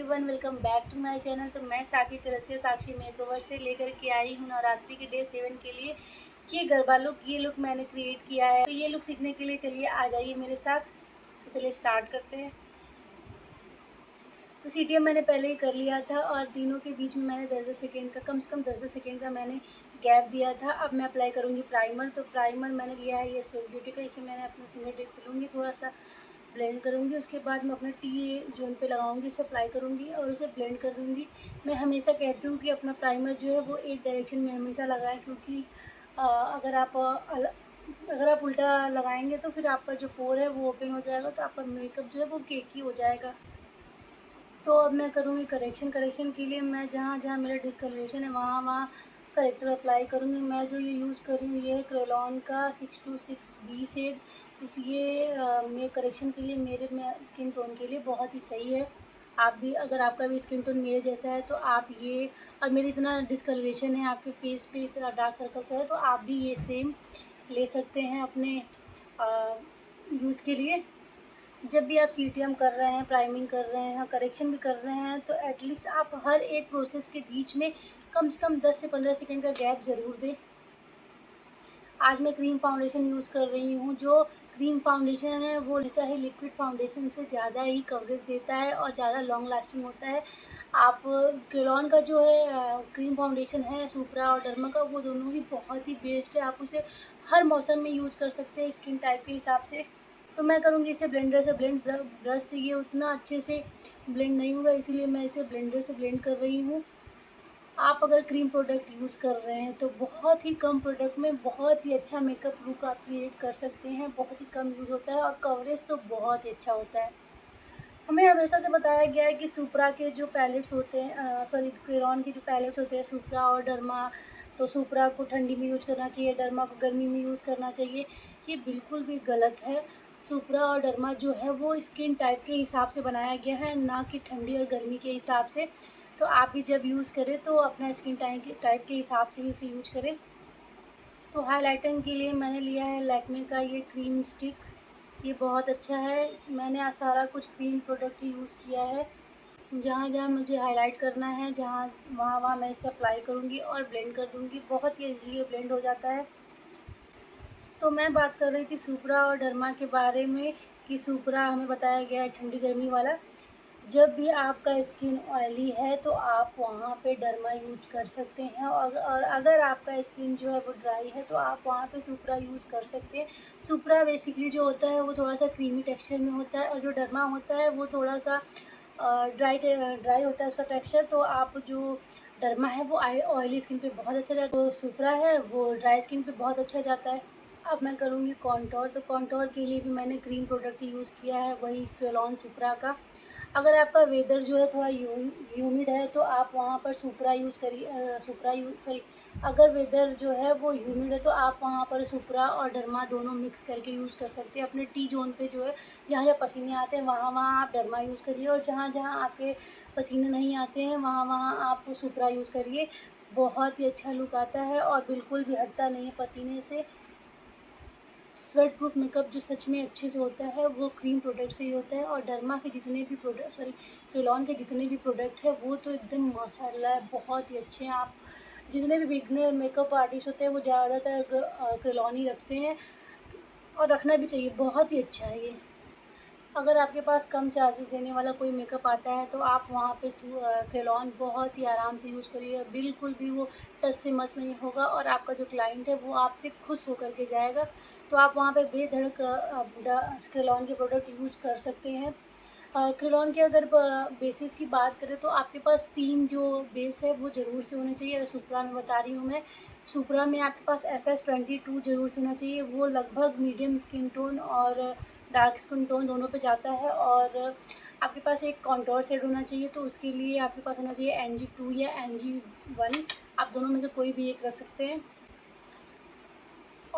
Everyone, welcome back to my channel. तो मैं साक्षी चौरसिया साक्षी makeover से लेकर के आई हूँ नवरात्रि के डे 7 के लिए ये गरबा लुक। ये लुक मैंने क्रिएट किया है। तो ये लुक सीखने के लिए चलिए आ जाइए मेरे साथ। तो चलिए स्टार्ट करते हैं। तो सीटीएम मैंने पहले ही कर लिया था और तीनों के बीच में मैंने 10-10 सेकेंड का, कम से कम 10-10 सेकेंड का मैंने गैप दिया था। अब मैं अप्लाई करूँगी प्राइमर। तो प्राइमर मैंने लिया है ये स्विस ब्यूटी का। इसे मैंने अपने फिंगर टिप पे लूँगी, थोड़ा सा ब्लेंड करूँगी। उसके बाद मैं अपने टी जोन पे लगाऊँगी, इसे अप्लाई करूँगी और उसे ब्लेंड कर दूँगी। मैं हमेशा कहती हूँ कि अपना प्राइमर जो है वो एक डायरेक्शन में हमेशा लगाएं, क्योंकि अगर आप उल्टा लगाएंगे तो फिर आपका जो पोर है वो ओपन हो जाएगा, तो आपका मेकअप जो है वो केकी हो जाएगा। तो अब मैं करूँगी करेक्शन। करेक्शन के लिए मैं जहाँ जहाँ मेरा डिस्कलरेशन है वहाँ वहाँ करेक्टर अप्लाई करूँगी। मैं जो ये यूज़ कर रही हूँ ये है क्रेलॉन का 626B शेड। ये करेक्शन के लिए मेरे में स्किन टोन के लिए बहुत ही सही है। आप भी, अगर आपका भी स्किन टोन मेरे जैसा है तो आप ये, और मेरी इतना डिस्कलरेशन है, आपके फेस पे इतना डार्क सर्कल्स है, तो आप भी ये सेम ले सकते हैं अपने यूज़ के लिए। जब भी आप सीटीएम कर रहे हैं, प्राइमिंग कर रहे हैं, करेक्शन भी कर रहे हैं, तो एटलीस्ट आप हर एक प्रोसेस के बीच में कम से कम 10 से 15 सेकंड का गैप ज़रूर दें। आज मैं क्रीम फाउंडेशन यूज़ कर रही हूँ। जो क्रीम फाउंडेशन है वो ऐसा ही लिक्विड फाउंडेशन से ज़्यादा ही कवरेज देता है और ज़्यादा लॉन्ग लास्टिंग होता है। आप क्रेलॉन का जो है क्रीम फाउंडेशन है सुप्रा और डर्मा का, वो दोनों ही बहुत ही बेस्ट है। आप उसे हर मौसम में यूज़ कर सकते हैं स्किन टाइप के हिसाब से। तो मैं करूँगी इसे ब्लेंडर से ब्लेंड। ब्रश से ये उतना अच्छे से ब्लेंड नहीं होगा, इसीलिए मैं इसे ब्लेंडर से ब्लेंड कर रही हूँ। आप अगर क्रीम प्रोडक्ट यूज़ कर रहे हैं तो बहुत ही कम प्रोडक्ट में बहुत ही अच्छा मेकअप लुक आप क्रिएट कर सकते हैं। बहुत ही कम यूज़ होता है और कवरेज तो बहुत ही अच्छा होता है। हमें हमेशा से बताया गया है कि सुप्रा के जो पैलेट्स होते हैं, सॉरी क्रेयॉन के जो पैलेट्स होते हैं सुप्रा और डर्मा, तो सुप्रा को ठंडी में यूज़ करना चाहिए, डर्मा को गर्मी में यूज़ करना चाहिए। ये बिल्कुल भी गलत है। सुप्रा और डर्मा जो है वो स्किन टाइप के हिसाब से बनाया गया है, ना कि ठंडी और गर्मी के हिसाब से। तो आप भी जब यूज़ करें तो अपना स्किन टाइप के हिसाब से ही उसे यूज करें। तो हाइलाइटिंग के लिए मैंने लिया है लैक्मे का ये क्रीम स्टिक। ये बहुत अच्छा है। मैंने आज सारा कुछ क्रीम प्रोडक्ट ही यूज़ किया है। जहाँ जहाँ मुझे हाइलाइट करना है, जहाँ वहाँ वहाँ मैं इसे अप्लाई करूँगी और ब्लेंड कर दूँगी। बहुत ही ईज़िली ब्लेंड हो जाता है। तो मैं बात कर रही थी सुप्रा और डर्मा के बारे में, कि सुप्रा हमें बताया गया है ठंडी गर्मी वाला। जब भी आपका स्किन ऑयली है तो आप वहाँ पे डर्मा यूज कर सकते हैं, और अगर आपका स्किन जो है वो ड्राई है तो आप वहाँ पे सुप्रा यूज़ कर सकते हैं। सुप्रा बेसिकली जो होता है वो थोड़ा सा क्रीमी टेक्सचर में होता है, और जो डर्मा होता है वो थोड़ा सा ड्राई होता है उसका टेक्सचर। तो आप जो डर्मा है वो ऑयली स्किन पे बहुत अच्छा जाता है, जो सुप्रा है वो ड्राई स्किन पे बहुत अच्छा जाता है। अब मैं करूँगी कॉन्टोर। तो कॉन्टोर के लिए भी मैंने क्रीम प्रोडक्ट यूज़ किया है, वही क्रेलॉन सुप्रा का। अगर आपका वेदर जो है थोड़ा ह्यूमिड है तो आप वहाँ पर सुप्रा यूज़ करिए। अगर वेदर जो है वो ह्यूमिड है तो आप वहाँ पर सुप्रा और डर्मा दोनों मिक्स करके यूज़ कर सकते हैं। अपने टी जोन पे जो है, जहाँ जहाँ पसीने आते हैं वहाँ वहाँ आप डर्मा यूज़ करिए, और जहाँ जहाँ आपके पसीने नहीं आते हैं वहाँ वहाँ आप सुप्रा यूज़ करिए। बहुत ही अच्छा लुक आता है और बिल्कुल भी हटता नहीं है पसीने से। स्वेट प्रूफ मेकअप जो सच में अच्छे से होता है वो क्रीम प्रोडक्ट से ही होता है। और डर्मा के जितने भी प्रोडक्ट, सॉरी क्रेलॉन के जितने भी प्रोडक्ट है वो तो एकदम माशाल्लाह बहुत ही अच्छे हैं। आप जितने भी बिगनर मेकअप आर्टिस्ट होते हैं वो ज़्यादातर क्रेलॉन ही रखते हैं, और रखना भी चाहिए। बहुत ही अच्छा है ये। अगर आपके पास कम चार्जेस देने वाला कोई मेकअप आता है तो आप वहाँ पे क्रेलॉन बहुत ही आराम से यूज़ करिए। बिल्कुल भी वो टच से मस नहीं होगा, और आपका जो क्लाइंट है वो आपसे खुश होकर के जाएगा। तो आप वहाँ पे बेधड़क क्रेलॉन के प्रोडक्ट यूज कर सकते हैं। क्रेलॉन के अगर बेसिस की बात करें तो आपके पास 3 जो बेस है वो ज़रूर से होने चाहिए। सुप्रा में बता रही हूँ मैं। सुप्रा में आपके पास FS22 ज़रूर से होना चाहिए। वो लगभग मीडियम स्किन टोन और डार्क स्किन टोन दोनों पे जाता है। और आपके पास एक कॉन्टोर शेड होना चाहिए, तो उसके लिए आपके पास होना चाहिए NG2 या NG1। आप दोनों में से कोई भी एक रख सकते हैं।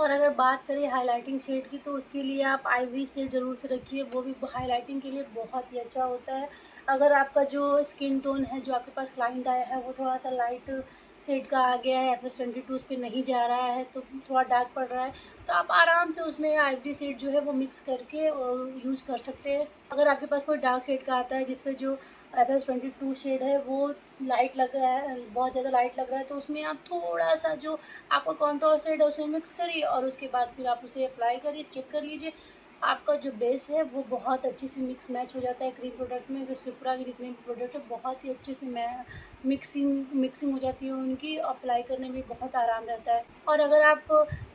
और अगर बात करें हाइलाइटिंग शेड की, तो उसके लिए आप आइवरी शेड ज़रूर से रखिए, वो भी हाइलाइटिंग के लिए बहुत ही अच्छा होता है। अगर आपका जो स्किन टोन है, जो आपके पास क्लाइंट आया है, वो थोड़ा-सा लाइट शेड का आ गया है, FS22 उस पे नहीं जा रहा है, तो थोड़ा डार्क पड़ रहा है, तो आप आराम से उसमें आइवरी शेड जो है वो मिक्स करके यूज़ कर सकते हैं। अगर आपके पास कोई डार्क शेड का आता है, जिस पे जो FS22 शेड है वो लाइट लग रहा है, बहुत ज़्यादा लाइट लग रहा है, तो उसमें आप थोड़ा-सा जो आपका कॉन्टोर शेड है उसमें मिक्स करिए और उसके बाद फिर आप उसे अप्लाई करिए, चेक कर लीजिए। आपका जो बेस है वो बहुत अच्छे से मिक्स मैच हो जाता है क्रीम प्रोडक्ट में। सिप्रा के जितने भी प्रोडक्ट है बहुत ही अच्छे से मिक्सिंग हो जाती है उनकी, अप्लाई करने में बहुत आराम रहता है। और अगर आप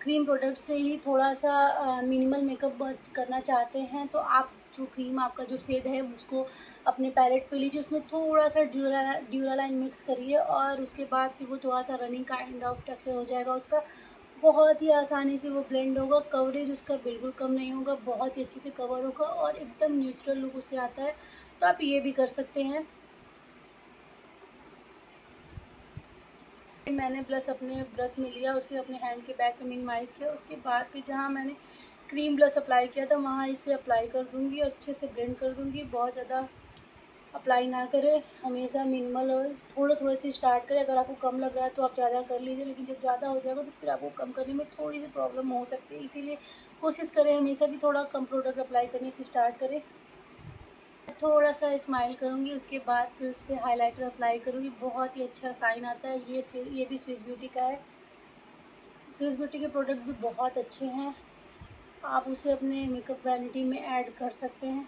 क्रीम प्रोडक्ट से ही थोड़ा-सा मिनिमल मेकअप करना चाहते हैं, तो आप जो क्रीम आपका जो शेड है उसको अपने पैलेट पे लीजिए, उसमें थोड़ा-सा ड्यूरालाइन मिक्स करिए और उसके बाद फिर वो थोड़ा-सा रनिंग काइंड ऑफ टेक्सचर हो जाएगा उसका। बहुत ही आसानी से वो ब्लेंड होगा, कवरेज उसका बिल्कुल कम नहीं होगा, बहुत ही अच्छे से कवर होगा और एकदम नेचुरल लुक उससे आता है। तो आप ये भी कर सकते हैं। मैंने ब्लश अपने ब्रश में लिया, उसे अपने हैंड के बैक पे मिनिमाइज़ किया, उसके बाद फिर जहाँ मैंने क्रीम ब्लश अप्लाई किया था वहाँ इसे अप्लाई कर दूँगी, अच्छे से ब्लेंड कर दूँगी। बहुत ज़्यादा अप्लाई ना करें, हमेशा मिनिमल और थोड़े-थोड़े से स्टार्ट करें। अगर आपको कम लग रहा है तो आप ज़्यादा कर लीजिए, लेकिन जब ज़्यादा हो जाएगा तो फिर आपको कम करने में थोड़ी-सी प्रॉब्लम हो सकती है। इसीलिए कोशिश करें हमेशा कि थोड़ा कम प्रोडक्ट अप्लाई करने से स्टार्ट करें। थोड़ा-सा स्माइल करूँगी, उसके बाद फिर उस पे हाइलाइटर अप्लाई करूँगी, बहुत ही अच्छा शाइन आता है। ये भी स्विस ब्यूटी का है। स्विस ब्यूटी के प्रोडक्ट भी बहुत अच्छे हैं, आप उसे अपने मेकअप वैनिटी में ऐड कर सकते हैं।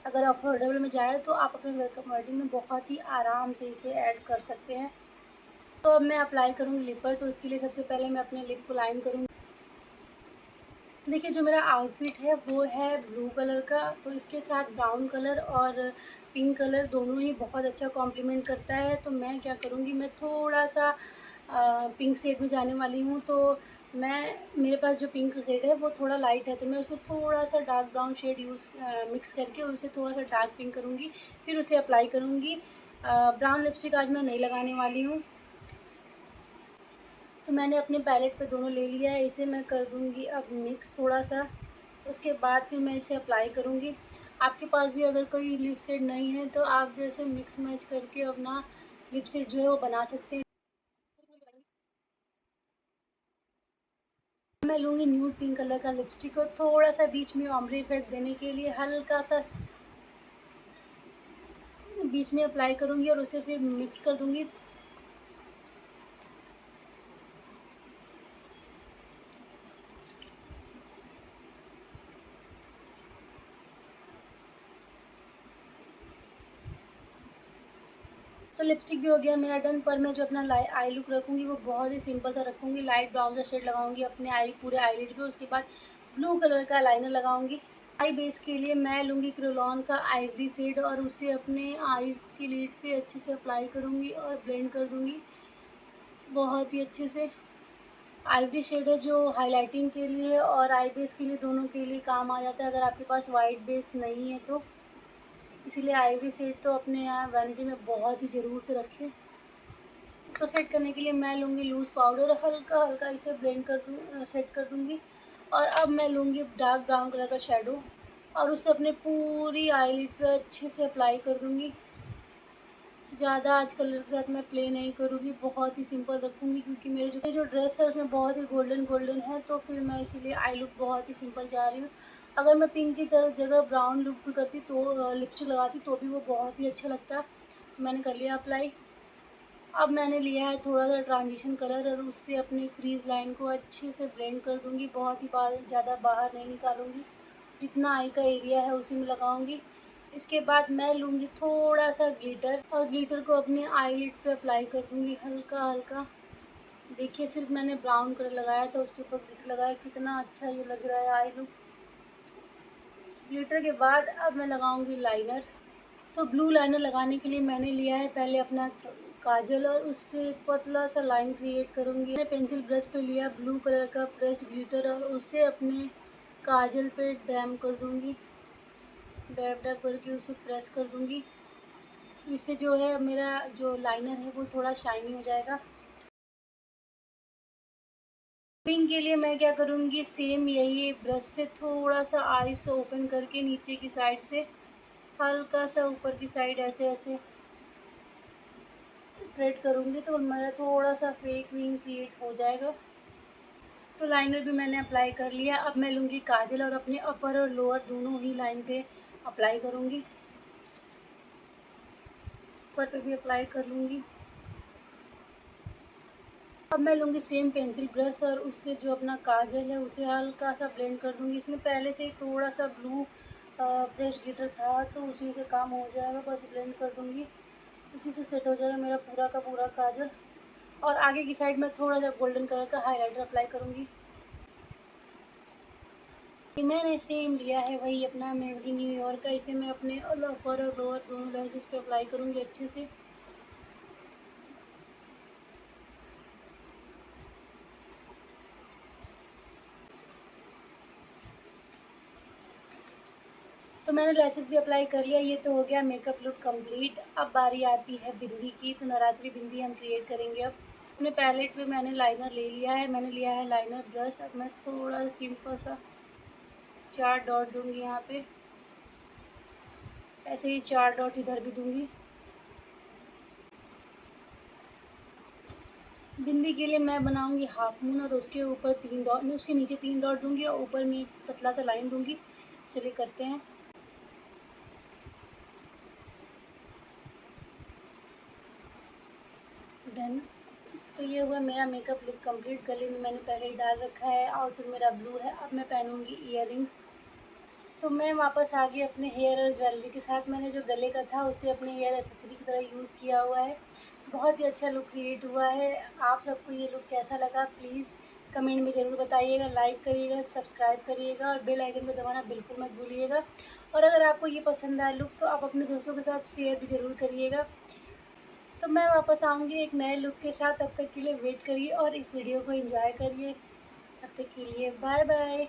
अगर अफोर्डेबल में जाए तो आप अपने मेकअप वैनिटी में बहुत ही आराम से इसे ऐड कर सकते हैं। तो अब मैं अप्लाई करूँगी लिप पर, तो उसके लिए सबसे पहले मैं अपने लिप को लाइन करूँगी। देखिए, जो मेरा आउटफिट है वो है ब्लू कलर का, तो इसके साथ ब्राउन कलर और पिंक कलर दोनों ही बहुत अच्छा कॉम्प्लीमेंट करता है। तो मैं क्या करूँगी, मैं थोड़ा-सा पिंक शेड में जाने वाली हूँ, तो मेरे पास जो पिंक शेड है वो थोड़ा लाइट है, तो मैं उसमें थोड़ा-सा डार्क ब्राउन शेड मिक्स करके उसे थोड़ा-सा डार्क पिंक करूँगी, फिर उसे अप्लाई करूँगी। ब्राउन लिपस्टिक आज मैं नहीं लगाने वाली हूँ। तो मैंने अपने पैलेट पे दोनों ले लिया है, इसे मैं कर दूँगी अब मिक्स थोड़ा-सा, उसके बाद फिर मैं इसे अप्लाई करूँगी। आपके पास भी अगर कोई लिप शेड नहीं है तो आप भी ऐसे मिक्स मैच करके अपना लिप शेड जो है वो बना सकते हैं। मैं लूँगी न्यूड पिंक कलर का लिपस्टिक और थोड़ा-सा बीच में ऑम्bre इफ़ेक्ट देने के लिए हल्का-सा बीच में अप्लाई करूँगी और उसे फिर मिक्स कर दूँगी। तो लिपस्टिक भी हो गया मेरा डन, पर मैं जो अपना आई लुक रखूँगी वो बहुत ही सिंपल सा रखूँगी। लाइट ब्राउन सा शेड लगाऊँगी अपने पूरे आईलिड पे, उसके बाद ब्लू कलर का लाइनर लगाऊँगी। आई बेस के लिए मैं लूँगी क्रेयॉन का आइवरी शेड और उसे अपने आईज़ की लिड पे अच्छे से अप्लाई करूँगी और ब्लेंड कर दूँगी बहुत ही अच्छे से। आइवरी शेड है जो हाइलाइटिंग के लिए और आई बेस के लिए दोनों के लिए काम आ जाता है, अगर आपके पास वाइट बेस नहीं है तो। इसीलिए आइवरी शेड तो अपने यहाँ वैनिटी में बहुत ही ज़रूर से रखें। तो सेट करने के लिए मैं लूँगी लूज़ पाउडर, हल्का-हल्का इसे ब्लेंड कर सेट कर दूँगी और अब मैं लूँगी डार्क ब्राउन कलर का शैडो और उसे अपने पूरी आईलिड पे अच्छे से अप्लाई कर दूँगी। ज़्यादा आज कलर के साथ मैं प्ले नहीं करूँगी, बहुत ही सिंपल रखूँगी क्योंकि मेरे जो ड्रेस है उसमें बहुत ही गोल्डन है, तो फिर मैं इसीलिए आई लुक बहुत ही सिंपल जा रही हूँ। अगर मैं पिंक की जगह ब्राउन लुक भी करती तो लिपस्टिक लगाती तो भी वो बहुत ही अच्छा लगता। तो मैंने कर लिया अप्लाई। अब मैंने लिया है थोड़ा-सा ट्रांजिशन कलर और उससे अपनी क्रीज़ लाइन को अच्छे से ब्लेंड कर दूँगी, बहुत ही ज़्यादा बाहर नहीं निकालूँगी, जितना आई का एरिया है उसी में लगाऊँगी। इसके बाद मैं लूँगी थोड़ा-सा ग्लिटर और ग्लिटर को अपने आईलिड पे अप्लाई कर दूँगी हल्का-हल्का। देखिए, सिर्फ मैंने ब्राउन कलर लगाया था, उसके ऊपर ग्लिटर लगाया, कितना अच्छा ये लग रहा है आई लुक। ग्लिटर के बाद अब मैं लगाऊँगी लाइनर। तो ब्लू लाइनर लगाने के लिए मैंने लिया है पहले अपना काजल और उससे एक पतला सा लाइन क्रिएट करूँगी। मैंने पेंसिल ब्रश पे लिया ब्लू कलर का प्रेस्ड ग्लिटर और उसे अपने काजल पे डैम कर दूँगी, डैब डैब करके उसे प्रेस कर दूँगी। इससे जो है मेरा जो लाइनर है वो थोड़ा शाइनी हो जाएगा। पिंक के लिए मैं क्या करूँगी, सेम यही ब्रश से थोड़ा सा आइस ओपन करके नीचे की साइड से हल्का सा ऊपर की साइड ऐसे ऐसे स्प्रेड करूँगी तो मेरा थोड़ा सा फेक विंग क्रिएट हो जाएगा। तो लाइनर भी मैंने अप्लाई कर लिया। अब मैं लूँगी काजल और अपने अपर और लोअर दोनों ही लाइन पे अप्लाई करूँगी। ऊपर पे भी अप्लाई कर लूँगी। अब मैं लूँगी सेम पेंसिल ब्रश और उससे जो अपना काजल है उसे हल्का सा ब्लेंड कर दूँगी। इसमें पहले से ही थोड़ा सा ब्लू फ्रेश ग्लिटर था तो उसी से काम हो जाएगा, बस ब्लेंड कर दूँगी, उसी से सेट हो जाएगा मेरा पूरा का पूरा काजल। और आगे की साइड में थोड़ा सा गोल्डन कलर का हाइलाइटर अप्लाई करूँगी। मैंने सेम लिया है वही अपना मेबेलिन न्यूयॉर्क का, इसे मैं अपने अपर और लोअर दोनों लैशेस पे अप्लाई करूँगी अच्छे से। तो मैंने लैशेस भी अप्लाई कर लिया। ये तो हो गया मेकअप लुक कंप्लीट। अब बारी आती है बिंदी की, तो नवरात्रि बिंदी हम क्रिएट करेंगे। अब अपने पैलेट पे मैंने लाइनर ले लिया है, मैंने लिया है लाइनर ब्रश। अब मैं थोड़ा सिंपल सा 4 डॉट दूँगी यहाँ पे, ऐसे ही 4 डॉट इधर भी दूँगी। बिंदी के लिए मैं बनाऊँगी हाफ मून और उसके ऊपर 3 डॉट, उसके नीचे 3 डॉट दूँगी और ऊपर में एक पतला सा लाइन दूँगी। चलिए करते हैं। डन। तो ये हुआ मेरा मेकअप लुक कंप्लीट। गले में मैंने पहले ही डाल रखा है, आउटफिट मेरा ब्लू है। अब मैं पहनूँगी ईयररिंग्स। तो मैं वापस आ गई अपने हेयर और ज्वेलरी के साथ। मैंने जो गले का था उसे अपने हेयर एक्सेसरी की तरह यूज़ किया हुआ है। बहुत ही अच्छा लुक क्रिएट हुआ है। आप सबको ये लुक कैसा लगा प्लीज़ कमेंट में ज़रूर बताइएगा, लाइक करिएगा, सब्सक्राइब करिएगा और बेल आइकन को दबाना बिल्कुल मत भूलिएगा। और अगर आपको ये पसंद आया लुक तो आप अपने दोस्तों के साथ शेयर भी ज़रूर करिएगा। तो मैं वापस आऊँगी एक नए लुक के साथ, तब तक के लिए वेट करिए और इस वीडियो को एंजॉय करिए। तब तक के लिए बाय बाय।